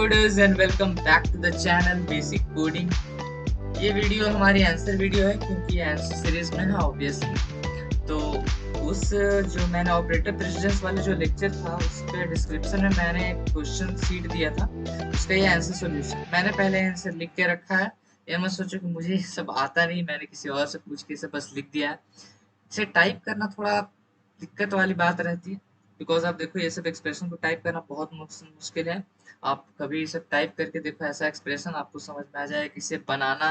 Coders and welcome back to the channel basic coding. ये video हमारी answer video है क्योंकि ये आंसर सीरीज में है ऑब्वियसली। तो उस जो मैंने ऑपरेटर प्रेसिडेंस वाले जो लेक्चर था उसके डिस्क्रिप्शन में मैंने एक क्वेश्चन सीट दिया था, उसका ये आंसर सॉल्यूशन मैंने पहले आंसर लिख के रखा है। ये मैं सोचो कि मुझे ये सब आता नहीं, मैंने किसी और से पूछ के इसे बस लिख दिया है। इसे टाइप करना थोड़ा दिक्कत वाली बात रहती है, बिकॉज आप देखो ये सब एक्सप्रेशन को टाइप करना बहुत मुश्किल है। आप कभी इसे टाइप करके देखो ऐसा एक्सप्रेशन, आपको समझ में आ जाए कि इसे बनाना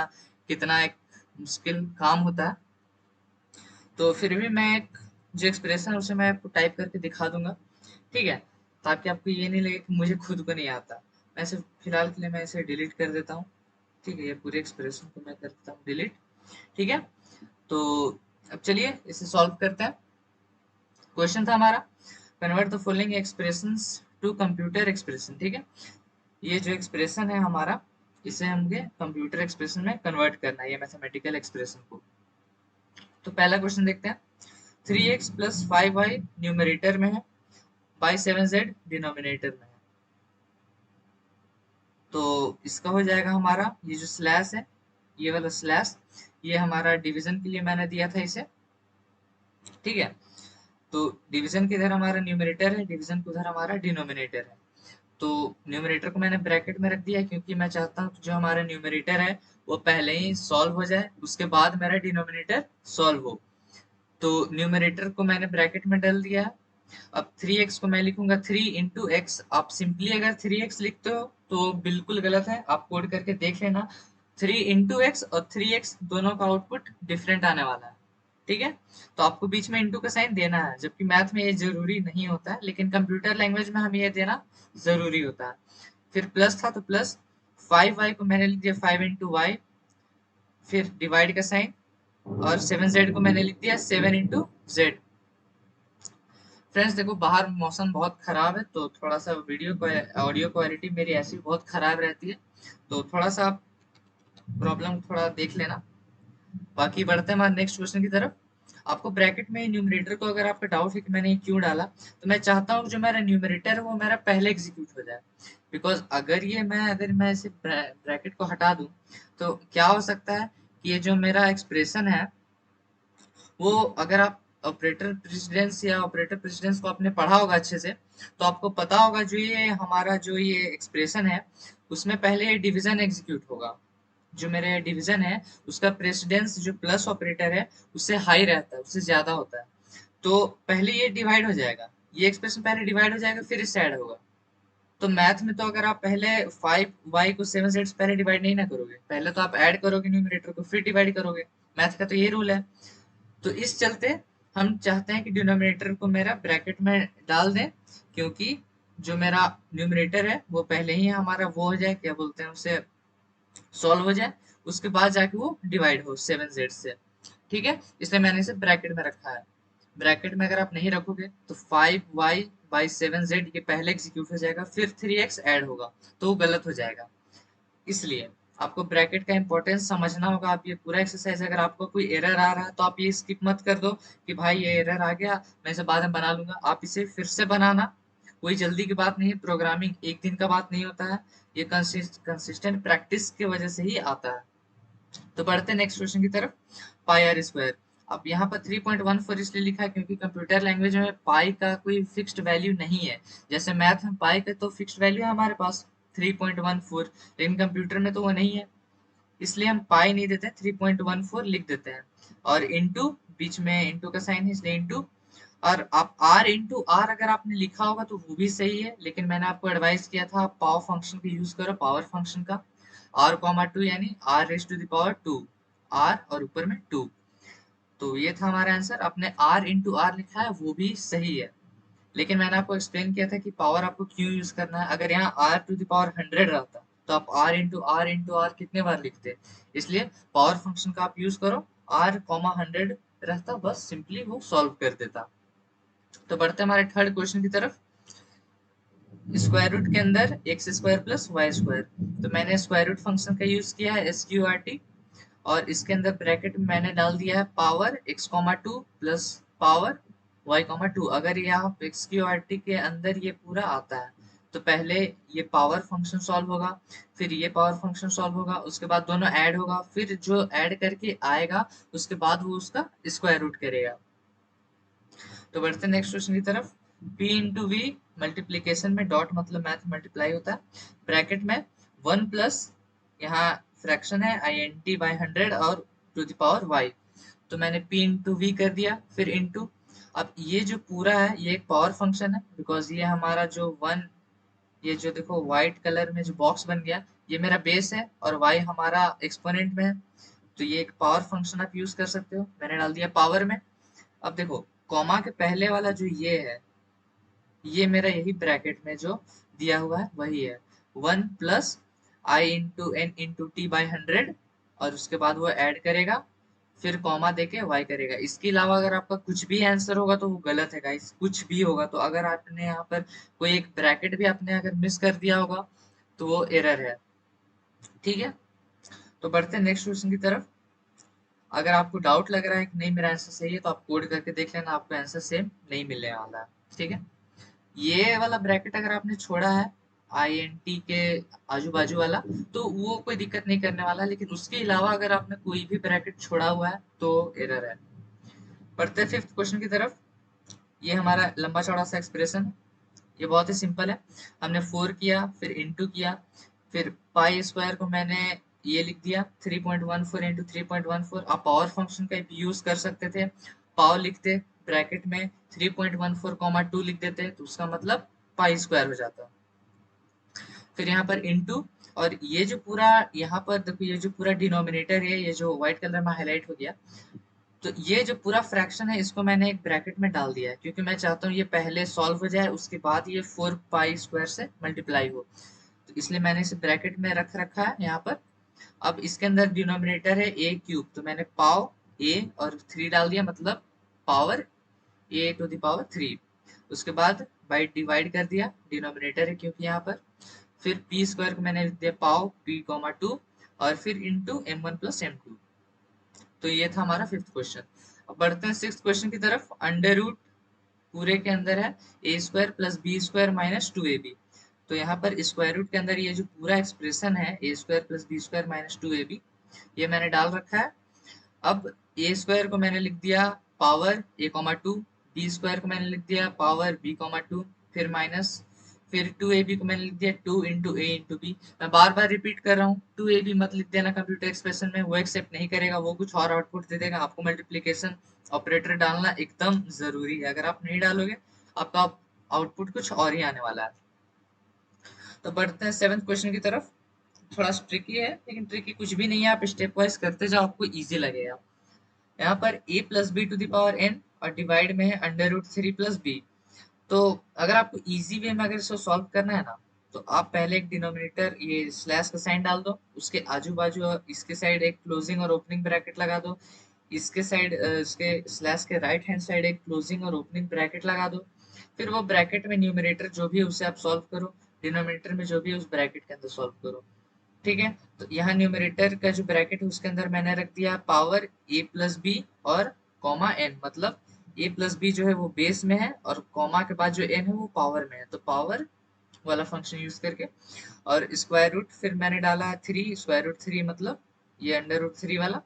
कितना एक मुश्किल काम होता है। तो फिर भी मैं एक जो एक्सप्रेशन है उसे मैं आपको टाइप करके दिखा दूंगा, ठीक है, ताकि आपको ये नहीं लगे कि मुझे खुद को नहीं आता। मैं इसे फिलहाल के लिए मैं इसे डिलीट कर देता हूँ, ठीक है, ये पूरे एक्सप्रेशन को मैं कर देता हूँ डिलीट, ठीक है। तो अब चलिए इसे सॉल्व करते हैं। क्वेश्चन था हमारा convert the following expressions to computer expression, ठीक है। ये जो एक्सप्रेशन है हमारा, इसे हमें कंप्यूटर एक्सप्रेशन में कन्वर्ट करना है, ये मैथमेटिकल एक्सप्रेशन को। तो पहला क्वेश्चन देखते हैं। 3x प्लस 5y न्यूमरेटर में है, बाई 7z डिनोमिनेटर में है। तो इसका हो जाएगा हमारा ये जो स्लैश है, ये वाला स्लैश, ये हमारा डिवीजन के लिए मैंने दिया था इसे, ठीक है। तो डिवीजन के इधर हमारा न्यूमरेटर है, डिवीजन को उधर हमारा डिनोमिनेटर है। तो न्यूमरेटर को मैंने ब्रैकेट में रख दिया क्योंकि मैं चाहता हूँ जो हमारा न्यूमरेटर है वो पहले ही सॉल्व हो जाए, उसके बाद मेरा डिनोमिनेटर सॉल्व हो। तो न्यूमरेटर को मैंने ब्रैकेट में डाल दिया है। अब 3x को मैं लिखूंगा 3 इंटू एक्स। आप सिंपली अगर 3x लिखते हो तो बिल्कुल गलत है, आप कोड करके देख लेना। 3 इंटू एक्स और 3x दोनों का आउटपुट डिफरेंट आने वाला है, ठीक है। तो आपको बीच में इंटू का साइन देना है, जबकि मैथ में ये जरूरी नहीं होता है, लेकिन कंप्यूटर लैंग्वेज में हमें ये देना जरूरी होता है। फिर प्लस था तो प्लस 5y को मैंने लिख दिया 5 इंटू वाई, फिर डिवाइड का साइन, और 7z को मैंने लिख दिया 7 इंटू जेड। फ्रेंड्स देखो बाहर मौसम बहुत खराब है, तो थोड़ा सा वीडियो को ऑडियो क्वालिटी मेरी ऐसी बहुत खराब रहती है, तो थोड़ा सा प्रॉब्लम थोड़ा देख लेना। बाकी बढ़ते हैं हमारे नेक्स्ट क्वेश्चन की तरफ। आपको ब्रैकेट में न्यूमरेटर को अगर आपका डाउट है कि मैंने क्यों डाला, तो मैं चाहता हूँ जो मेरा न्यूमरेटर है वो मेरा पहले एग्जीक्यूट हो जाए। बिकॉज अगर मैं इसे ब्रैकेट को हटा दूं तो क्या हो सकता है कि ये जो मेरा एक्सप्रेशन है वो, अगर आप ऑपरेटर प्रेसिडेंस को आपने पढ़ा होगा अच्छे से, तो आपको पता होगा जो ये एक्सप्रेशन है उसमें पहले ये डिवीजन एग्जीक्यूट होगा। जो मेरे डिवीजन है उसका प्रेसिडेंस जो प्लस ऑपरेटर है उससे हाई रहता है, उससे ज्यादा होता है। तो पहले ये डिवाइड हो जाएगा, ये एक्सप्रेशन पहले डिवाइड हो जाएगा फिर इससे ऐड होगा। तो मैथ में तो अगर आप पहले 5y को 7z से पहले डिवाइड नहीं ना करोगे, पहले तो आप ऐड करोगे न्यूमरेटर को फिर डिवाइड करोगे। मैथ का तो ये रूल है। तो इस चलते हम चाहते हैं कि डिनोमिनेटर को मेरा ब्रैकेट में डाल दें, क्योंकि जो मेरा न्यूमरेटर है वो पहले ही हमारा वो हो जाए, क्या बोलते हैं उसे, सॉल्व हो जाए, उसके बाद जाके वो डिवाइड हो 7z से, ठीक है। इसलिए मैंने इसे ब्रैकेट में रखा है। ब्रैकेट में अगर आप नहीं रखोगे तो 5y बाई 7z ये पहले एग्जीक्यूट हो जाएगा, फिर 3x ऐड होगा, तो वो गलत हो जाएगा। इसलिए आपको ब्रैकेट का इंपॉर्टेंस समझना होगा। आप ये पूरा एक्सरसाइज, अगर आपको कोई एरर आ रहा है तो आप ये स्किप मत कर दो कि भाई ये एरर आ गया मैं इसे बाद में बना लूंगा। आप इसे फिर से बनाना, कोई जल्दी की बात नहीं है, प्रोग्रामिंग एक दिन का बात नहीं होता है, ये कंसिस्टेंट प्रैक्टिस की वजह से ही आता है। तो बढ़ते हैं नेक्स्ट क्वेश्चन की तरफ। पाई आर स्क्वायर, अब यहाँ पर 3.14 इसलिए लिखा है क्योंकि कंप्यूटर लैंग्वेज में पाई का कोई फिक्स्ड वैल्यू नहीं है। जैसे मैथ में पाई का तो फिक्स्ड वैल्यू है हमारे पास 3.14, लेकिन कंप्यूटर में तो वो नहीं है, इसलिए हम पाई नहीं देते, 3.14 लिख देते हैं। और इंटू, बीच में इंटू का साइन है इसलिए इंटू। और आप आर इंटू आर अगर आपने लिखा होगा तो वो भी सही है, लेकिन मैंने आपको एडवाइस किया था आप पावर फंक्शन का यूज करो, पावर फंक्शन का, आर कॉमा टू यानी r raise to the power two, r और ऊपर में टू। तो ये था हमारा आंसर। आपने आर इंटू आर लिखा है वो भी सही है, लेकिन मैंने आपको एक्सप्लेन किया था कि पावर आपको क्यों यूज करना है। अगर यहाँ आर टू द पावर 100 रहता तो आप आर इंटू आर कितने बार लिखते, इसलिए पावर फंक्शन का आप यूज करो, आर कॉमा 100 रहता, बस सिंपली वो सॉल्व कर देता। तो बढ़ते हैं हमारे थर्ड क्वेश्चन की तरफ। स्क्वायर रूट के अंदर x square plus y square, तो मैंने स्क्वायर रूट फंक्शन का यूज किया है SQRT, और इसके अंदर ब्रैकेट में मैंने डाल दिया है power x comma two plus power y comma two. अगर यहाँ SQRT के अंदर ये पूरा आता है तो पहले ये पावर फंक्शन सॉल्व होगा, फिर ये पावर फंक्शन सॉल्व होगा, उसके बाद दोनों ऐड होगा, फिर जो ऐड करके आएगा उसके बाद वो उसका स्क्वायर रूट करेगा। तो बढ़ते नेक्स्ट क्वेश्चन की तरफ। p इंटू वी, मल्टीप्लीकेशन में डॉट मतलब मैथ मल्टीप्लाई होता है, ब्रैकेट में 1 प्लस, यहाँ फ्रैक्शन है आई एन टी बाई 100 और टू द पावर y। तो मैंने p इंटू वी कर दिया, फिर इंटू, अब ये जो पूरा है ये एक पावर फंक्शन है, बिकॉज ये हमारा जो वन, ये जो देखो व्हाइट कलर में जो बॉक्स बन गया ये मेरा बेस है और y हमारा एक्सपोनेंट में है, तो ये एक पावर फंक्शन आप यूज कर सकते हो। मैंने डाल दिया पावर में। अब देखो कॉमा के पहले वाला जो ये है, ये मेरा यही ब्रैकेट में जो दिया हुआ है वही है, 1 plus i into n into t by 100, और उसके बाद वो ऐड करेगा, फिर कॉमा देके y करेगा। इसके अलावा अगर आपका कुछ भी आंसर होगा तो वो गलत है गाइस, कुछ भी होगा। तो अगर आपने यहाँ पर कोई एक ब्रैकेट भी आपने अगर मिस कर दिया होगा तो वो एरर है, ठीक है। तो बढ़ते हैं नेक्स्ट क्वेश्चन की तरफ। अगर आपको डाउट लग रहा है कि नहीं मेरा आंसर सही है तो आप कोड करके देख लेना, आपको आंसर सेम नहीं मिलने वाला है, ठीक है। ये वाला ब्रैकेट अगर आपने छोड़ा है आई एन टी के आजू बाजू वाला तो वो कोई दिक्कत नहीं करने वाला, लेकिन उसके अलावा अगर आपने कोई भी ब्रैकेट छोड़ा हुआ है तो एरर है। बढ़ते हैं फिफ्थ क्वेश्चन की तरफ। ये हमारा लंबा चौड़ा सा एक्सप्रेशन, ये बहुत ही सिंपल है। हमने 4 किया, फिर इंटू किया, फिर पाई स्क्वायर को मैंने ये लिख दिया 3.14 इंटू 3.14। आप पावर फंक्शन का भी यूज कर सकते थे, पावर लिखते ब्रैकेट में 3.14 कॉमा 2 लिख देते तो उसका मतलब पाई स्क्वायर हो जाता। फिर यहाँ पर इंटू, और ये जो पूरा यहाँ पर देखो ये जो पूरा डिनोमिनेटर है, ये जो व्हाइट कलर में हाईलाइट हो गया, तो ये जो पूरा फ्रैक्शन है इसको मैंने एक ब्रैकेट में डाल दिया है, क्योंकि मैं चाहता हूँ ये पहले सॉल्व हो जाए उसके बाद ये 4 पाई स्क्वायर से मल्टीप्लाई हो, तो इसलिए मैंने इसे ब्रैकेट में रख रखा है यहाँ पर। अब इसके अंदर डिनोमिनेटर है ए क्यूब, तो मैंने पाव ए और 3 डाल दिया, मतलब power a to the power 3। उसके बाद बाई डिवाइड कर दिया, डिनोमिनेटर है क्योंकि यहाँ पर। फिर पी स्क्वायर को मैंने लिख दिया पाव पी कॉमा 2, और फिर into m one plus m two. तो ये था हमारा फिफ्थ क्वेश्चन। अब बढ़ते हैं सिक्स क्वेश्चन की तरफ। अंडर रूट पूरे के अंदर है A square plus B square minus 2ab। तो यहाँ पर स्क्वायर रूट के अंदर ये जो पूरा एक्सप्रेशन है A square plus B square minus 2ab, ये मैंने डाल रखा है। अब ए स्क्वायर को मैंने लिख दिया power A comma to, B square को मैंने लिख दिया पावर बी कॉमा टू, फिर माइनस, फिर 2ab को मैंने लिख दिया 2 इंटू ए इंटू बी। मैं बार बार रिपीट कर रहा हूँ, 2ab मत लिख देना कंप्यूटर एक्सप्रेशन में, वो एक्सेप्ट नहीं करेगा, वो कुछ और आउटपुट दे देगा। आपको मल्टीप्लीकेशन ऑपरेटर डालना एकदम जरूरी है, अगर आप नहीं डालोगे आपका आउटपुट कुछ और ही आने वाला है। तो बढ़ते हैं सेवंथ क्वेश्चन की तरफ। थोड़ा ट्रिकी है लेकिन ट्रिकी कुछ भी नहीं है, आप स्टेप वाइज करते जाओ आपको इजी लगेगा। यहाँ पर a plus b to the power n और डिवाइड में है अंडर रूट 3 प्लस बी। तो अगर आपको इजी वे में अगर इसको सॉल्व करना है ना, तो आप पहले एक डिनोमिनेटर ये स्लैश का साइन डाल दो, उसके आजू बाजू इसके साइड एक क्लोजिंग और ओपनिंग ब्रैकेट लगा दो, इसके साइड इसके स्लैश के राइट हैंड साइड एक क्लोजिंग और ओपनिंग ब्रैकेट लगा दो। फिर वो ब्रैकेट में न्यूमरेटर जो भी है उसे आप सॉल्व करो, डिनोमिनेटर में जो भी है उस ब्रैकेट के अंदर सॉल्व करो, ठीक है। तो यहाँ न्यूमरेटर का जो ब्रैकेट है उसके अंदर मैंने रख दिया पावर ए प्लस बी और कॉमा एन, मतलब ए प्लस बी जो है वो बेस में है और कॉमा के बाद जो एन है वो पावर में है, तो पावर वाला फंक्शन यूज करके, और स्क्वायर रूट फिर मैंने डाला है 3, स्क्वायर रूट 3 मतलब ये अंडर रूट 3 वाला,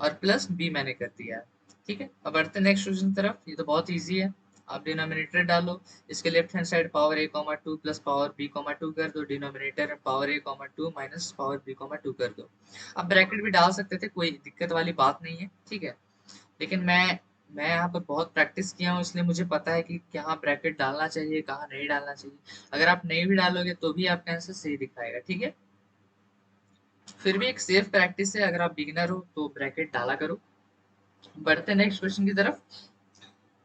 और प्लस बी मैंने कर दिया है, ठीक है। अब बढ़ते नेक्स्ट क्वेश्चन तरफ। ये तो बहुत इजी है, आप डिनोमिनेटर डालो, इसके left hand side power A comma two plus power B comma two कर दो, डिनोमिनेटर में power A comma two minus power B comma two कर दो। आप ब्रैकेट भी डाल सकते थे, कोई दिक्कत वाली बात नहीं है, ठीक है। लेकिन मैं यहाँ पर बहुत प्रैक्टिस किया हूँ इसलिए मुझे पता है कि कहाँ ब्रैकेट डालना चाहिए कहाँ नहीं डालना चाहिए। अगर आप नहीं भी डालोगे तो भी आपका आंसर सही दिखाएगा, ठीक है। फिर भी एक सेफ प्रैक्टिस है, अगर आप बिगिनर हो तो ब्रैकेट डाला करो। बढ़ते नेक्स्ट क्वेश्चन की तरफ।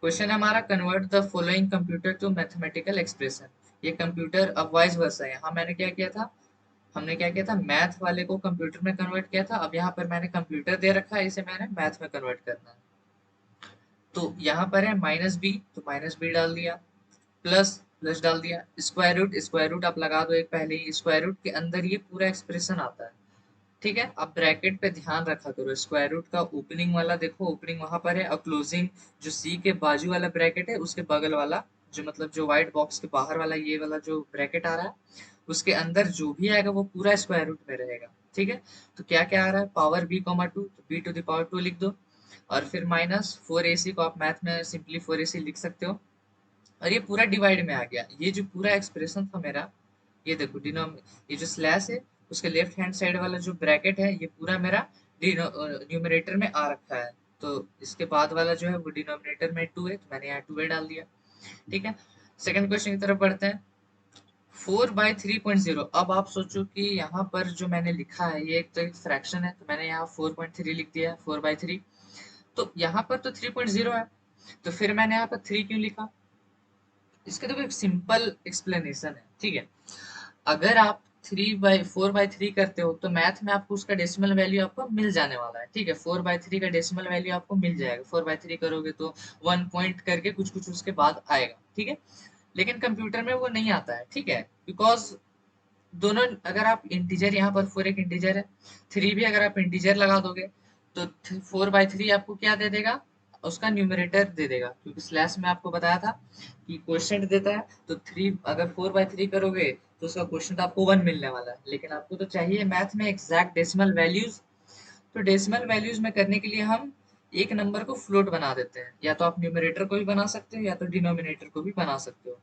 क्वेश्चन है हमारा, convert the following computer to mathematical expression. ये कंप्यूटर अब वाइस वर्सा है, यहाँ मैंने क्या किया था, हमने क्या किया था मैथ वाले को कंप्यूटर में कन्वर्ट किया था, अब यहाँ पर मैंने कंप्यूटर दे रखा है, इसे मैंने मैथ में कन्वर्ट करना है। तो यहाँ पर है माइनस बी, तो माइनस बी डाल दिया, प्लस प्लस डाल दिया, स्क्वायर रूट आप लगा दो एक पहले ही, स्क्वायर रूट के अंदर ये पूरा एक्सप्रेशन आता है, ठीक है। अब ब्रैकेट पे ध्यान रखा करो, स्क्वायर रूट का ओपनिंग वाला देखो, ओपनिंग वहां पर है, और क्लोजिंग जो सी के बाजू वाला ब्रैकेट है उसके बगल वाला जो मतलब जो व्हाइट बॉक्स के बाहर वाला ये वाला जो ब्रैकेट आ रहा है उसके अंदर जो भी आएगा वो पूरा स्क्वायर रूट में रहेगा। ठीक है, तो क्या क्या आ रहा है, पावर b कॉमा टू, तो b टू द पावर 2 लिख दो, और फिर माइनस 4ac को आप मैथ में सिंपली 4ac लिख सकते हो, और ये पूरा डिवाइड में आ गया। ये जो पूरा एक्सप्रेशन था मेरा, ये देखो ये जो स्लैश है उसके लेफ्ट हैंड साइड वाला जो ब्रैकेट है ये पूरा मेरा न्यूमरेटर में आ रखा है, तो इसके बाद वाला जो है वो डिनोमिनेटर में 2 है, तो मैंने यहाँ 2 डाल दिया। ठीक है, सेकंड क्वेश्चन की तरफ बढ़ते हैं। 4/3.0। अब आप सोचो कि यहाँ पर जो मैंने लिखा है ये एक तो एक फ्रैक्शन है, तो मैंने यहाँ 4.3 लिख दिया है, 4/3। तो यहाँ पर तो 3.0 है, तो फिर मैंने यहाँ पर 3 क्यों लिखा? इसका देखो एक सिंपल एक्सप्लेनेशन है। ठीक है, अगर आप 4/3 करते हो तो मैथ में आपको उसका डेसिमल वैल्यू आपको मिल जाने वाला है। ठीक है, 4/3 का डेसिमल वैल्यू आपको मिल जाएगा। 4/3 करोगे तो 1 पॉइंट करके कुछ कुछ उसके बाद आएगा। ठीक है, लेकिन कंप्यूटर में वो नहीं आता है। ठीक है, बिकॉज दोनों, अगर आप इंटीजर, यहाँ पर 4 एक इंटीजर है, 3 भी अगर आप इंटीजर लगा दोगे तो 4/3 आपको क्या दे देगा, उसका न्यूमरेटर दे देगा, क्योंकि स्लैश में आपको बताया था कि क्वेश्चन देता है, तो 3 अगर 4/3 करोगे तो उसका क्वेश्चन आपको 1 मिलने वाला है, लेकिन आपको तो चाहिए मैथ में एग्जैक्ट डेसिमल वैल्यूज। तो डेसिमल वैल्यूज में करने के लिए हम एक नंबर को फ्लोट बना देते हैं, या तो आप न्यूमरेटर को भी बना सकते हो या तो डिनोमिनेटर को भी बना सकते हो।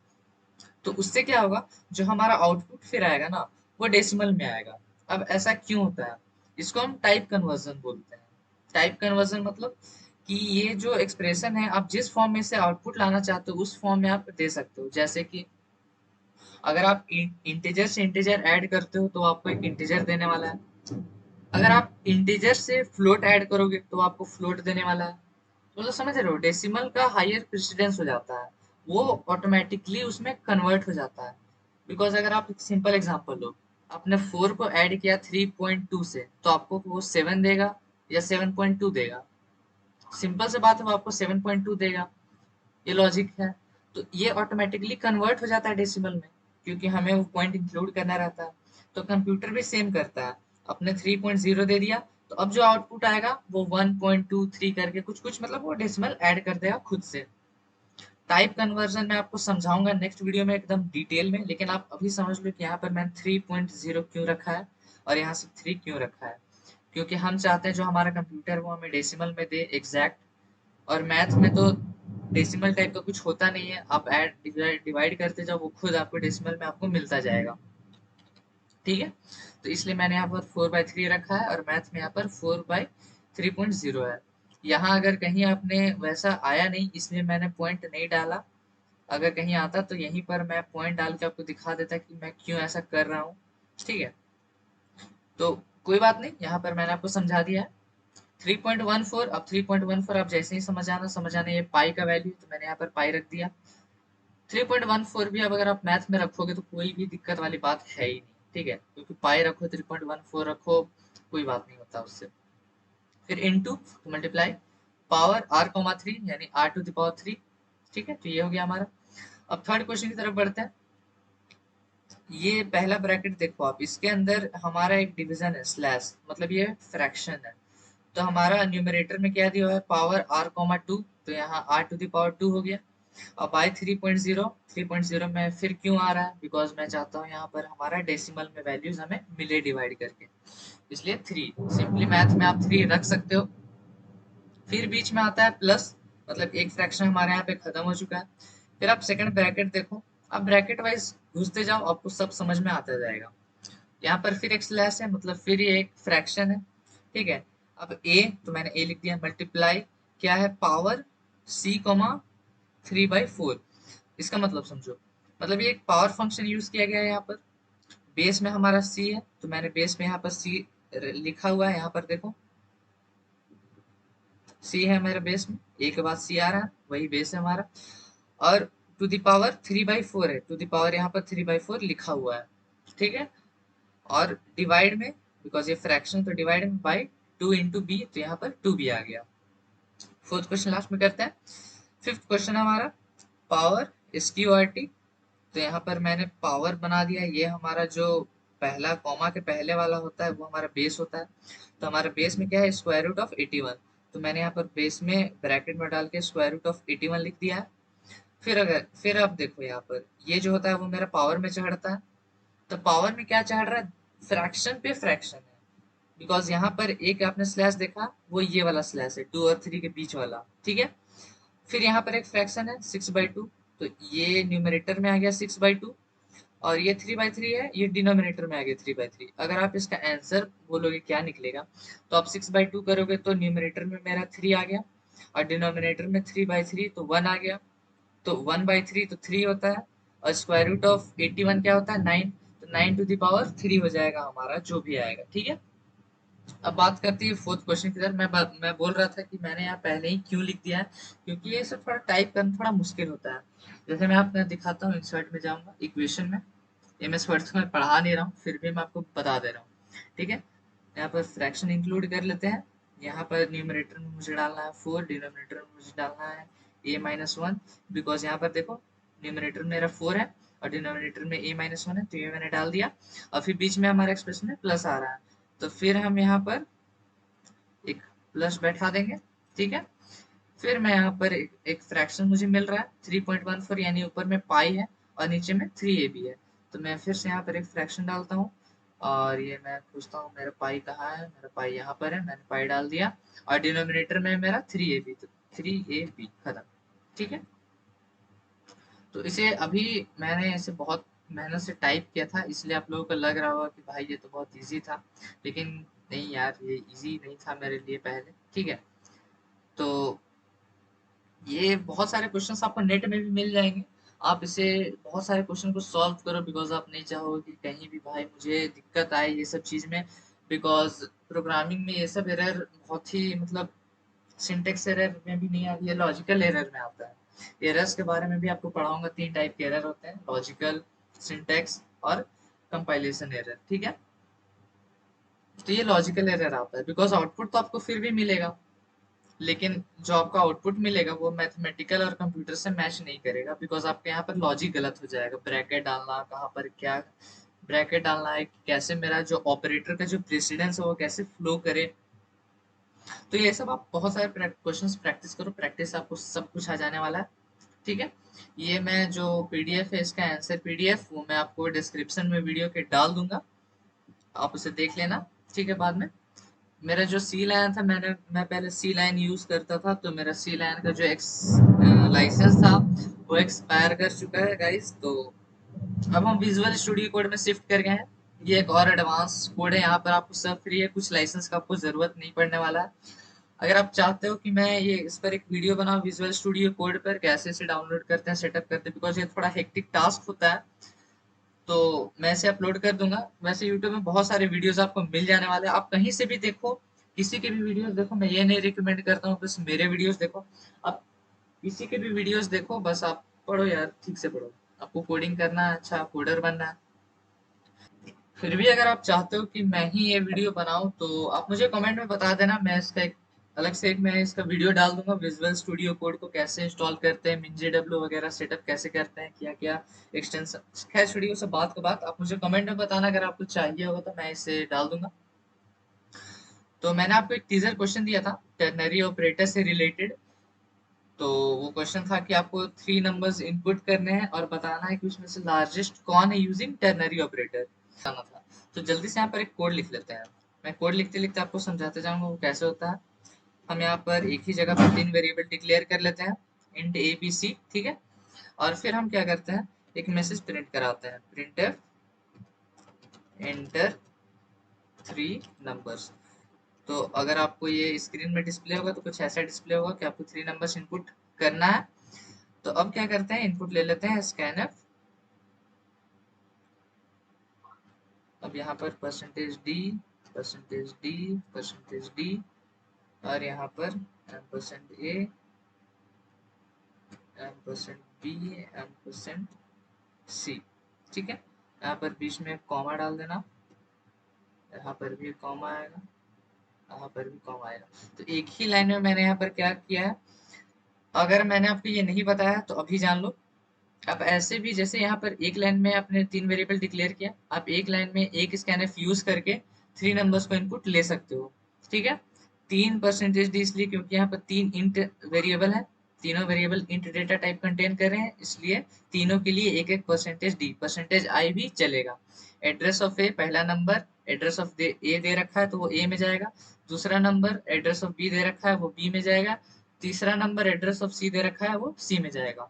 तो उससे क्या होगा, जो हमारा आउटपुट फिर आएगा ना वो डेसिमल में आएगा। अब ऐसा क्यों होता है, इसको हम टाइप कन्वर्जन बोलते हैं। टाइप कन्वर्जन मतलब कि ये जो एक्सप्रेशन है आप जिस फॉर्म में से आउटपुट लाना चाहते हो उस फॉर्म में आप दे सकते हो। जैसे कि अगर आप इंटीजर से इंटीजर ऐड करते हो तो आपको एक इंटीजर देने वाला है, अगर आप इंटीजर से फ्लोट ऐड करोगे तो आपको फ्लोट देने वाला है। मतलब समझ रहे हो, डेसिमल का हायर प्रेसिडेंस हो जाता है, वो ऑटोमेटिकली उसमें कन्वर्ट हो जाता है। बिकॉज अगर आप एक सिंपल एग्जांपल लो, आपने 4 को ऐड किया 3.2 से तो आपको वो 7 देगा या 7.2 देगा। सिंपल से बात है, वो आपको 7.2 देगा। ये लॉजिक है। तो ये ऑटोमेटिकली कन्वर्ट हो जाता है डेसिमल में, क्योंकि हमें वो पॉइंट इंक्लूड करना रहता है। तो कंप्यूटर भी सेम करता है, अपने 3.0 दे दिया तो अब जो आउटपुट आएगा वो 1.23 करके कुछ कुछ मतलब वो डेसिमल ऐड कर देगा खुद से। टाइप कन्वर्जन मैं आपको समझाऊंगा नेक्स्ट वीडियो में एकदम डिटेल में, लेकिन आप अभी समझ लो कि यहाँ पर मैंने 3.0 क्यों रखा है और यहाँ से 3 क्यों रखा है। क्योंकि हम चाहते हैं जो हमारा कंप्यूटर वो हमें डेसिमल में दे एग्जैक्ट, और मैथ में तो डेसिमल टाइप का कुछ होता नहीं है, आप ऐड डिवाइड करते जाओ वो खुद आपको डेसिमल में आपको मिलता जाएगा। ठीक है, तो इसलिए मैंने यहाँ पर 4/3 रखा है और मैथ में यहाँ पर 4/3.0 है। यहाँ अगर कहीं आपने वैसा आया नहीं इसलिए मैंने पॉइंट नहीं डाला, अगर कहीं आता तो यहीं पर मैं पॉइंट डाल के आपको दिखा देता कि मैं क्यों ऐसा कर रहा हूँ। ठीक है, तो कोई बात नहीं, यहाँ पर मैंने आपको समझा दिया है। 3.14, अब 3.14 आप जैसे ही समझ आना ये पाई का वैल्यू, तो मैंने यहाँ पर पाई रख दिया। 3.14 भी अब अगर आप मैथ में रखोगे तो कोई भी दिक्कत वाली बात है ही नहीं। ठीक है, क्योंकि पाई रखो 3.14 रखो कोई बात नहीं होता उससे। फिर इनटू तो मल्टीप्लाई पावर r,3 यानी r⁻3। ठीक है, तो ये हो गया हमारा। अब थर्ड क्वेश्चन की तरफ बढ़ते हैं। ये पहला ब्रैकेट देखो आप, इसके अंदर हमारा एक डिवीजन है स्लैश, मतलब ये फ्रैक्शन है। तो हमारा न्यूमरेटर में क्या दिया हुआ है, पावर r,2, तो यहाँ r⁻2 हो गया। अब आई 3.0 में फिर क्यों आ रहा है, बिकॉज मैं चाहता हूँ यहाँ पर हमारा डेसिमल में वैल्यूज हमें मिले डिवाइड करके, इसलिए 3 सिंपली मैथ में आप 3 रख सकते हो। फिर बीच में आता है प्लस, मतलब एक फ्रैक्शन हमारे यहाँ पे खत्म हो चुका है। फिर आप सेकंड ब्रैकेट देखो, आप ब्रैकेट वाइज घुसते जाओ आपको सब समझ में आता जाएगा। यहाँ पर फिर एक स्लैश है, मतलब फिर ये एक फ्रैक्शन है। ठीक है, अब ए, तो मैंने ए लिख दिया, मल्टीप्लाई क्या है, पावर c,3/4। इसका मतलब समझो, मतलब ये एक पावर फंक्शन यूज किया गया है यहाँ पर। बेस में हमारा c है तो मैंने बेस में यहाँ पर c लिखा हुआ है, यहाँ पर देखो c है मेरे बेस में, a के बाद c आ रहा है, वही बेस है हमारा। और टू द पावर 3/4 है, टू द पावर यहाँ पर 3/4 लिखा हुआ है। ठीक है, और डिवाइड में, बिकॉज ये फ्रैक्शन तो डिवाइड में बाई 2 इंटू बी, तो यहाँ पर 2b आ गया। फोर्थ क्वेश्चन लास्ट में करते हैं। फिफ्थ क्वेश्चन हमारा पावर SQRT, तो यहाँ पर मैंने पावर बना दिया, ये हमारा जो पहला कॉमा के पहले वाला होता है वो हमारा बेस होता है। तो हमारा बेस में क्या है, स्क्वायर रूट ऑफ 81, तो मैंने यहाँ पर बेस में ब्रैकेट में डाल के स्क्वायर रूट ऑफ 81 लिख दिया है। फिर अब देखो यहाँ पर ये जो होता है वो मेरा पावर में चढ़ता है। तो पावर में क्या चढ़ रहा है, फ्रैक्शन पे फ्रैक्शन है। बिकॉज यहाँ पर एक आपने स्लैश देखा, वो ये वाला स्लैश है 2 और 3 के बीच वाला, ठीक है। फिर यहाँ पर एक फ्रैक्शन है 6/2, तो ये न्यूमरेटर में आ गया 6/2, और ये 3/3 है, ये डिनोमिनेटर में आ गया 3/3। अगर आप इसका आंसर बोलोगे क्या निकलेगा, तो आप 6/2 करोगे तो न्यूमरेटर में मेरा 3 आ गया, और डिनोमिनेटर में 3/3 तो 1 आ गया। तो 1/3 तो 3 होता है, और स्क्वायर रूट ऑफ 81 क्या होता है, 9। तो 9 to the power 3 हो जाएगा हमारा जो भी आएगा, ठीक है। अब बात करते हैं फोर्थ क्वेश्चन की तरफ। मैं बोल रहा था कि मैंने यहाँ पहले ही क्यों लिख दिया है, क्योंकि ये सब थोड़ा टाइप करना थोड़ा मुश्किल होता है। जैसे मैं आपको दिखाता हूँ, इंसर्ट में जाऊंगा, इक्वेशन में, एमएस वर्ड में पढ़ा नहीं रहा हूँ, फिर भी मैं आपको बता दे रहा हूँ, ठीक है। यहाँ पर फ्रैक्शन इंक्लूड कर लेते हैं। यहाँ पर न्यूमरेटर में मुझे डालना है 4, डिनोमिनेटर में मुझे डालना है a-1, बिकॉज यहाँ पर देखो न्यूमरेटर मेरा 4 है और डिनोमिनेटर में a-1 है, तो ये मैंने डाल दिया। और फिर बीच में हमारे एक्सप्रेशन में प्लस आ रहा है, तो फिर हम यहाँ पर एक प्लस बैठा देंगे, ठीक है। फिर मैं यहाँ पर एक फ्रैक्शन मुझे मिल रहा है 3.14, यानी ऊपर में पाई है और नीचे में 3ab है। तो मैं फिर से यहाँ पर एक फ्रैक्शन डालता हूँ, और ये मैं पूछता हूँ मेरा पाई कहाँ है, मेरा पाई यहाँ पर है, मैंने पाई डाल दिया। और डिनोमिनेटर में मेरा 3ab, तो 3ab खत्म, ठीक है। तो इसे अभी मैंने इसे बहुत मेहनत से टाइप किया था, इसलिए आप लोगों को लग रहा होगा कि भाई ये तो बहुत इजी था, लेकिन नहीं यार, ये इजी नहीं था मेरे लिए पहले, ठीक है। तो ये बहुत सारे क्वेश्चंस आपको नेट में भी मिल जाएंगे, आप इसे बहुत सारे क्वेश्चन को सॉल्व करो, बिकॉज आप नहीं चाहोगे कि कहीं भी भाई मुझे दिक्कत आए ये सब चीज में। बिकॉज प्रोग्रामिंग में ये सब एरर बहुत ही मतलब सिंटेक्स एरर में भी नहीं आती है, लॉजिकल एरर में आता है। एरर्स के बारे में भी आपको पढ़ाऊंगा, 3 टाइप के एरर होते हैं, लॉजिकल, सिंटेक्स और कंपाइलेशन एरर, ठीक है। तो ये लॉजिकल एरर आता है, बिकॉज आउटपुट तो आपको फिर भी मिलेगा, लेकिन जो आपका आउटपुट मिलेगा वो मैथमेटिकल और कंप्यूटर से मैच नहीं करेगा, बिकॉज आपके यहाँ पर लॉजिक गलत हो जाएगा। ब्रैकेट डालना कहाँ पर क्या ब्रैकेट डालना है, कैसे मेरा जो ऑपरेटर का जो प्रेसिडेंस है वो कैसे फ्लो करे। तो ये सब आप बहुत सारे क्वेश्चंस प्रैक्टिस करो, प्रैक्टिस आपको सब कुछ आ जाने वाला है, ठीक है। ये मैं जो पीडीएफ है इसका आंसर पीडीएफ, वो मैं आपको डिस्क्रिप्शन में वीडियो के डाल दूंगा, आप उसे देख लेना, ठीक है। बाद में मेरा जो सी लाइन था, मैं पहले सी लाइन यूज करता था, तो मेरा सी लाइन का जो लाइसेंस था वो एक्सपायर कर चुका है गाइस। तो अब हम विजुअल स्टूडियो कोड में शिफ्ट कर गए हैं। ये एक और एडवांस कोड है, यहाँ पर आपको सब फ्री है, कुछ लाइसेंस का आपको जरूरत नहीं पड़ने वाला है। अगर आप चाहते हो कि मैं ये इस पर एक वीडियो बनाऊं विजुअल स्टूडियो कोड पर, कैसे इसे डाउनलोड करते हैं, सेटअप करते हैं, बिकॉज ये थोड़ा हेक्टिक टास्क होता है, तो मैं इसे अपलोड कर दूंगा। वैसे यूट्यूब में बहुत सारे वीडियोस आपको मिल जाने वाले हैं, आप कहीं से भी देखो, किसी के भी वीडियोस देखो, मैं ये नहीं रिकमेंड करता हूँ बस मेरे वीडियोस देखो, आप किसी के भी वीडियोस देखो, बस आप पढ़ो यार, ठीक से पढ़ो। आपको कोडिंग करना है, अच्छा कोडर बनना है। फिर भी अगर आप चाहते हो कि मैं ही ये वीडियो बनाऊं, तो आप मुझे कमेंट में बता देना, मैं इसका एक अलग से एक मैं इसका वीडियो डाल दूंगा, विजुअल स्टूडियो कोड को कैसे इंस्टॉल करते हैं, मिनजेडब्ल्यू वगैरह सेटअप कैसे करते हैं, क्या क्या एक्सटेंशन। खैर छोड़िए सब बात का बात, आप मुझे कमेंट में बताना, अगर आपको चाहिए होगा तो मैं इसे डाल दूंगा। तो मैंने आपको एक टीजर क्वेश्चन दिया था टर्नरी ऑपरेटर से रिलेटेड। तो वो क्वेश्चन था कि आपको 3 नंबर्स इनपुट करने हैं और बताना है कि उसमें से लार्जेस्ट कौन है यूजिंग टर्नरी ऑपरेटर, बताना था। तो जल्दी से यहाँ पर एक कोड लिख लेते हैं। मैं कोड लिखते लिखते आपको समझाते जाऊंगा वो कैसे होता है। हम यहाँ पर एक ही जगह पर 3 वेरिएबल डिक्लेयर कर लेते हैं, इंट ए बी सी, ठीक है। और फिर हम क्या करते हैं, एक मैसेज प्रिंट कराते हैं, प्रिंटफ एंटर 3 नंबर्स। तो अगर आपको ये स्क्रीन में डिस्प्ले होगा तो कुछ ऐसा डिस्प्ले होगा कि आपको 3 नंबर्स इनपुट करना है। तो अब क्या करते हैं, इनपुट ले लेते हैं स्कैनफ। अब यहाँ पर %d, %d, %d, और यहाँ पर %a, %b, %c, ठीक है। यहाँ पर बीच में कॉमा डाल देना, यहाँ पर भी कॉमा आएगा, यहाँ पर भी कॉमा आएगा। तो एक ही लाइन में मैंने यहाँ पर क्या किया है, अगर मैंने आपको ये नहीं बताया तो अभी जान लो। अब ऐसे भी जैसे यहाँ पर एक लाइन में आपने 3 वेरिएबल डिक्लेयर किया, आप एक लाइन में एक स्कैनफ यूज करके 3 नंबर्स को इनपुट ले सकते हो, ठीक है। 3 %d इसलिए क्योंकि यहाँ पर 3 इंट वेरिएबल है, तीनों variable int data type contain कर रहे हैं, इसलिए तीनों के लिए एक एक परसेंटेज डी परसेंटेज आई भी चलेगा। एड्रेस ऑफ ए पहला नंबर एड्रेस ऑफ ए दे रखा है तो वो ए में जाएगा, दूसरा नंबर एड्रेस ऑफ बी दे रखा है वो बी में जाएगा, तीसरा नंबर एड्रेस ऑफ सी दे रखा है वो सी में जाएगा।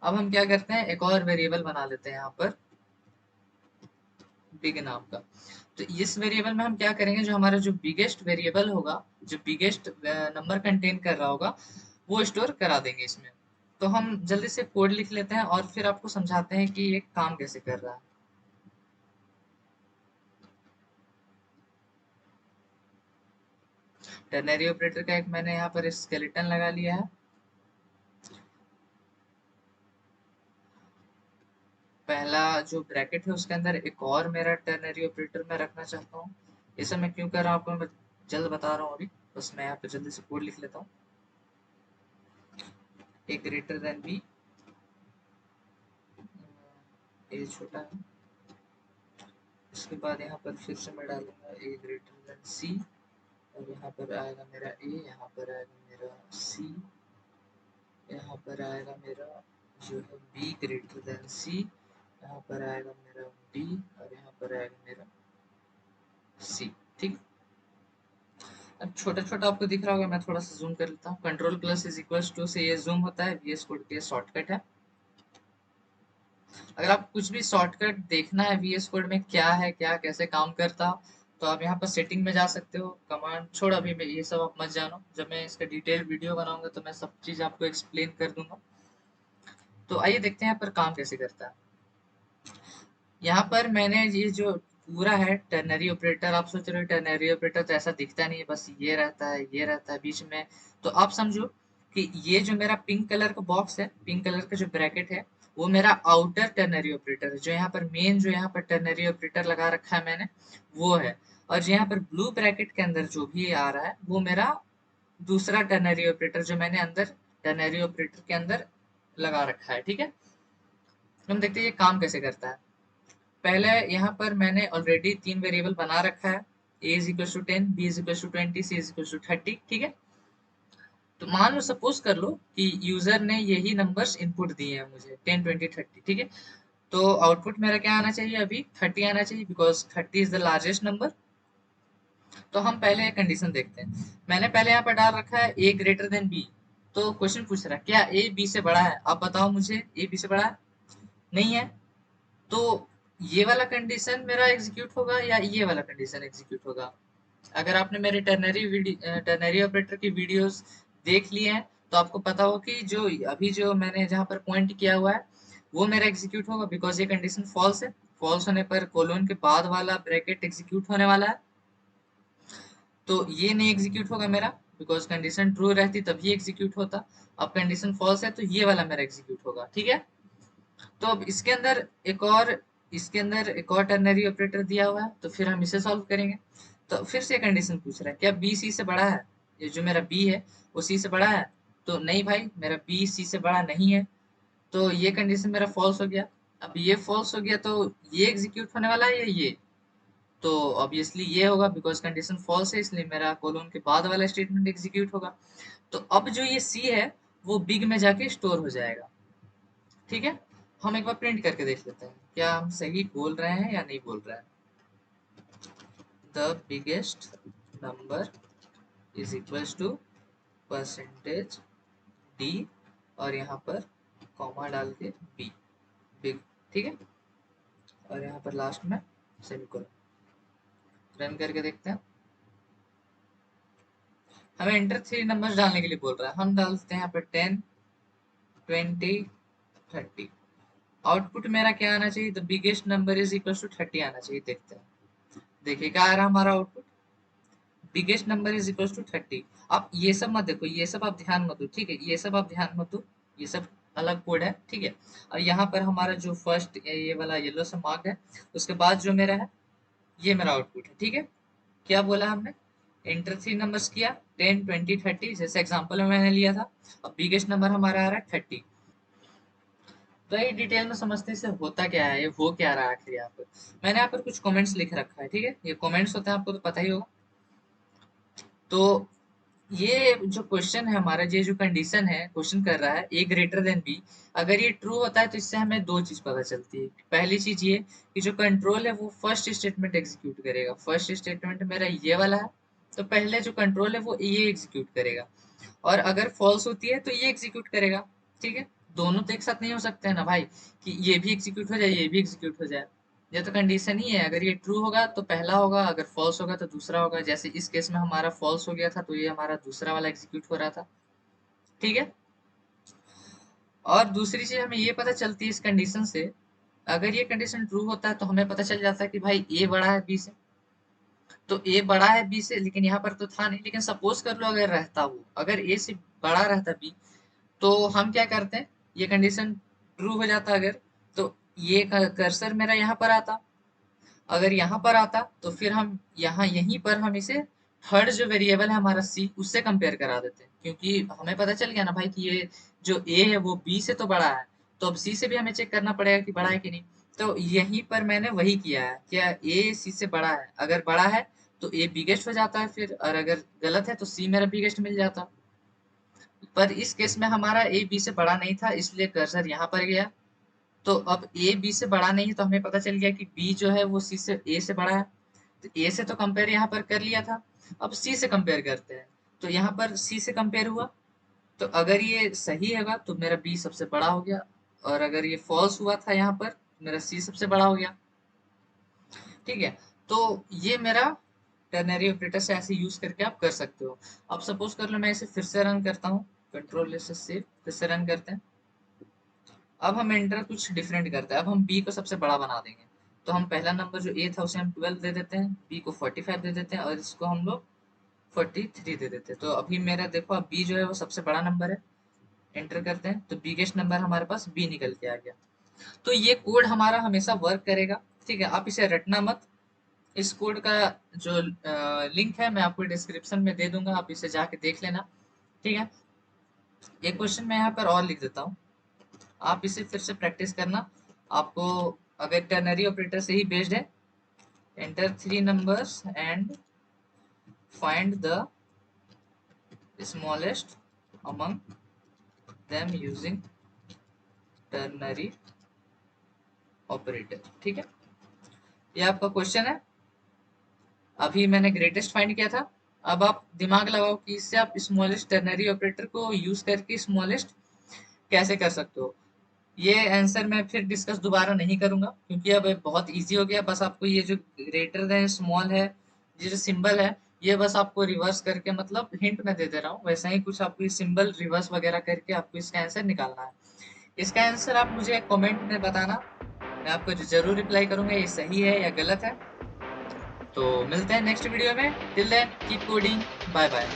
अब हम क्या करते हैं, एक और वेरिएबल बना लेते हैं यहाँ पर बिग नाम का। तो इस वेरिएबल में हम क्या करेंगे, जो हमारा जो बिगेस्ट वेरिएबल होगा, जो बिगेस्ट नंबर कंटेन कर रहा होगा, वो स्टोर करा देंगे इसमें। तो हम जल्दी से कोड लिख लेते हैं और फिर आपको समझाते हैं कि ये काम कैसे कर रहा है। टर्नरी ऑपरेटर का एक मैंने यहाँ पर स्केलेटन लगा लिया है। पहला जो ब्रैकेट है उसके अंदर एक और मेरा टर्नरी ऑपरेटर मैं रखना चाहता हूँ। ये सब मैं क्यों कर रहा हूँ आपको मैं जल्द बता रहा हूँ अभी, बस मैं यहाँ पे जल्दी से कोड लिख लेता हूँ। ए ग्रेटर देन बी, ए छोटा है, उसके बाद यहाँ पर फिर से मैं डालूंगा ए ग्रेटर देन सी, और यहाँ पर आएगा मेरा ए, यहाँ पर आएगा मेरा सी, यहाँ पर आएगा मेरा जो है बी ग्रेटर देन सी, यहाँ पर आएगा मेरा बी, और यहाँ पर आएगा मेरा सी। ठीक, अब छोटा छोटा आपको दिख रहा होगा, मैं थोड़ा सा जूम कर लेता हूँ। Control plus is equal to से ये जूम होता है, वीएस कोड के शॉर्टकट है। अगर आप कुछ भी शॉर्टकट देखना है वीएस कोड में क्या है, क्या कैसे काम करता, तो आप यहाँ पर सेटिंग में जा सकते हो। कमांड छोड़ अभी मैं ये सब आप मत जानो, जब मैं इसका डिटेल वीडियो बनाऊंगा तो मैं सब चीज आपको एक्सप्लेन कर दूंगा। तो आइए देखते हैं यहाँ पर काम कैसे करता है। यहाँ पर मैंने ये जो पूरा है टर्नरी ऑपरेटर, आप सोच रहे हो टर्नरी ऑपरेटर तो ऐसा दिखता नहीं है, बस ये रहता है ये रहता है बीच में। तो आप समझो कि ये जो मेरा पिंक कलर का बॉक्स है, पिंक कलर का जो ब्रैकेट है, वो मेरा आउटर टर्नरी ऑपरेटर है। जो यहाँ पर मेन जो यहाँ पर टर्नरी ऑपरेटर लगा रखा है मैंने, वो है। और जो यहाँ पर ब्लू ब्रैकेट के अंदर जो भी आ रहा है वो मेरा दूसरा टर्नरी ऑपरेटर जो मैंने अंदर टर्नरी ऑपरेटर के अंदर लगा रखा है। ठीक है, हम देखते हैं ये काम कैसे करता है। पहले यहाँ पर मैंने ऑलरेडी तीन वेरिएबल बना रखा है, a is equal to 10, b is equal to 20, c is equal to 30। ठीक है, तो मान लो सपोज कर लो कि यूजर ने यही नंबर्स इनपुट दिए हैं मुझे 10, 20, 30। ठीक है, तो आउटपुट मेरा क्या आना चाहिए, अभी 30 आना चाहिए, because 30 is the largest number. तो हम पहले एक कंडीशन देखते हैं। मैंने पहले यहाँ पर डाल रखा है a ग्रेटर देन b। तो क्वेश्चन पूछ रहा है क्या a b से बड़ा है, आप बताओ मुझे a b से बड़ा है? नहीं है। तो ये वाला कंडीशन मेरा एग्जीक्यूट होगा या ये वाला कंडीशन एग्जीक्यूट होगा? अगर आपने मेरे टर्नरी ऑपरेटर की वीडियोस देख लिए हैं तो आपको पता हो कि जो अभी जो मैंने जहां पर पॉइंट किया हुआ है वो मेरा एग्जीक्यूट होगा, बिकॉज ये कंडीशन फॉल्स है। फॉल्स होने पर कोलोन के बाद वाला ब्रैकेट एग्जीक्यूट होने वाला है, तो ये नहीं एग्जीक्यूट होगा मेरा, बिकॉज कंडीशन ट्रू रहती तभी एग्जीक्यूट होता। अब कंडीशन फॉल्स है तो ये वाला मेरा एग्जीक्यूट होगा। ठीक है, तो अब इसके अंदर एक और टर्नरी ऑपरेटर दिया हुआ है, तो फिर हम इसे सॉल्व करेंगे। तो फिर से कंडीशन पूछ रहा है क्या बी सी से बड़ा है, ये जो मेरा बी है वो सी से बड़ा है? तो नहीं भाई, मेरा बी सी से बड़ा नहीं है, तो ये कंडीशन मेरा फॉल्स हो गया। अब ये फॉल्स हो गया तो ये एग्जीक्यूट होने वाला है या ये? तो ऑब्वियसली ये होगा, बिकॉज कंडीशन फॉल्स है, इसलिए मेरा कोलोन के बाद वाला स्टेटमेंट एग्जीक्यूट होगा। तो अब जो ये सी है वो बिग में जाके स्टोर हो जाएगा। ठीक है, हम एक बार प्रिंट करके देख लेते हैं क्या हम सही बोल रहे हैं या नहीं बोल रहे हैं। The biggest number is equals to percentage d, और यहाँ पर कॉमा डाल के बी, बिग। ठीक है, और यहाँ पर लास्ट में सेमीकोलन। रन करके देखते हैं। हमें एंटर थ्री नंबर्स डालने के लिए बोल रहा है, हम डालते हैं यहाँ पर 10, 20, 30। आउटपुट मेरा क्या आना चाहिए, the biggest number is equal to 30 आना चाहिए। देखते हैं, देखिए क्या आ रहा है हमारा output, biggest number is equal to 30। आप ये सब मत देखो, ये सब आप ध्यान मत दो। ठीक है, ये सब आप ध्यान मत दो, ये सब अलग कोड है। ठीक है, और यहाँ पर हमारा जो फर्स्ट ये वाला येलो से मार्क है, उसके बाद जो मेरा है ये मेरा आउटपुट है। ठीक है, क्या बोला हमने, एंटर थ्री नंबर्स किया 10, 20, 30, जैसे एग्जांपल में मैंने लिया था। अब बिगेस्ट नंबर हमारा आ रहा है 30। तो ये डिटेल में समझते से होता क्या है, ये हो क्या रहा है आखिर यहाँ पर। मैंने यहाँ पर कुछ कमेंट्स लिख रखा है। ठीक है, ये कमेंट्स होते हैं आपको तो पता ही होगा। तो ये जो क्वेश्चन है हमारा, ये जो कंडीशन है क्वेश्चन कर रहा है ए ग्रेटर देन बी, अगर ये ट्रू होता है तो इससे हमें दो चीज पता चलती है। पहली चीज ये कि जो कंट्रोल है वो फर्स्ट स्टेटमेंट एग्जीक्यूट करेगा। फर्स्ट स्टेटमेंट मेरा ये वाला है, तो पहले जो कंट्रोल है वो ये एग्जीक्यूट करेगा, और अगर फॉल्स होती है तो ये एग्जीक्यूट करेगा। ठीक है, दोनों तो एक साथ नहीं हो सकते हैं ना भाई, कि ये भी एग्जीक्यूट हो जाए ये भी एग्जीक्यूट हो जाए। ये तो कंडीशन ही है, अगर ये ट्रू होगा तो पहला होगा, अगर फॉल्स होगा तो दूसरा होगा। जैसे इस केस में हमारा फॉल्स हो गया था तो ये हमारा दूसरा वाला एग्जीक्यूट हो रहा था। ठीक है, और दूसरी चीज हमें ये पता चलती है इस कंडीशन से, अगर ये कंडीशन ट्रू होता है तो हमें पता चल जाता है कि भाई ए बड़ा है बी से। तो ए बड़ा है बी से, लेकिन यहाँ पर तो था नहीं, लेकिन सपोज कर लो अगर रहता, वो अगर ए से बड़ा रहता बी, तो हम क्या करते हैं, ये कंडीशन ट्रू हो जाता अगर, तो ये कर्सर मेरा यहाँ पर आता। अगर यहाँ पर आता तो फिर हम यहाँ यहीं पर हम इसे थर्ड जो वेरिएबल है हमारा सी, उससे कंपेयर करा देते हैं, क्योंकि हमें पता चल गया ना भाई कि ये जो ए है वो बी से तो बड़ा है, तो अब सी से भी हमें चेक करना पड़ेगा कि बड़ा है कि नहीं। तो यहीं पर मैंने वही किया है, क्या ए सी से बड़ा है, अगर बड़ा है तो ए बिगेस्ट हो जाता है फिर, और अगर गलत है तो सी मेरा बिगेस्ट मिल जाता। पर इस केस में हमारा ए बी से बड़ा नहीं था, इसलिए कर्सर यहाँ पर गया। तो अब ए बी से बड़ा नहीं है तो हमें पता चल गया कि बी जो है वो सी से ए से बड़ा है। तो ए से तो कंपेयर यहाँ पर कर लिया था, अब सी से कंपेयर करते हैं। तो यहाँ पर सी से कंपेयर हुआ, तो अगर ये सही होगा तो मेरा बी सबसे बड़ा हो गया, और अगर ये फॉल्स हुआ था यहाँ पर मेरा सी सबसे बड़ा हो गया। ठीक है, तो ये मेरा टर्नरी ऑपरेटर से ऐसे यूज करके आप कर सकते हो। अब सपोज कर लो मैं इसे फिर से रन करता हूँ, कंट्रोल से फिर से रन करते हैं। अब हम एंटर कुछ डिफरेंट करते हैं, अब हम बी को सबसे बड़ा बना देंगे। तो हम पहला नंबर जो ए था उसे हम 12 दे देते हैं, बी को 45 दे देते हैं, और इसको हम लोग 43 दे देते हैं। तो अभी मेरा देखो, अब बी जो है वो सबसे बड़ा नंबर है। एंटर करते हैं तो बिगेस्ट नंबर हमारे पास बी निकल के आ गया। तो ये कोड हमारा हमेशा वर्क करेगा। ठीक है, आप इसे रटना मत। इस कोड का जो लिंक है मैं आपको डिस्क्रिप्शन में दे दूंगा, आप इसे जाके देख लेना। ठीक है, एक क्वेश्चन मैं यहाँ पर और लिख देता हूँ, आप इसे फिर से प्रैक्टिस करना। आपको अगर टर्नरी ऑपरेटर से ही बेस्ड है, enter 3 numbers and find the smallest among them using ternary operator। ठीक है, ये आपका क्वेश्चन है। अभी मैंने ग्रेटेस्ट फाइंड किया था। अब आप दिमाग लगाओ कि इससे आप स्मॉलेस्ट टर्नरी ऑपरेटर को यूज करके स्मॉलेस्ट कैसे कर सकते हो। ये आंसर मैं फिर डिस्कस दोबारा नहीं करूंगा, क्योंकि अब बहुत इजी हो गया। बस आपको ये जो ग्रेटर देन स्मॉल है, ये जो सिंबल है, ये बस आपको रिवर्स करके, मतलब हिंट मैं दे दे रहा हूँ, वैसा ही कुछ आपको ये सिंबल रिवर्स वगैरह करके आपको इसका आंसर निकालना है। इसका आंसर आप मुझे कमेंट में बताना, मैं आपको जरूर रिप्लाई करूंगा ये सही है या गलत है। तो मिलते हैं नेक्स्ट वीडियो में, till then keep coding, bye bye.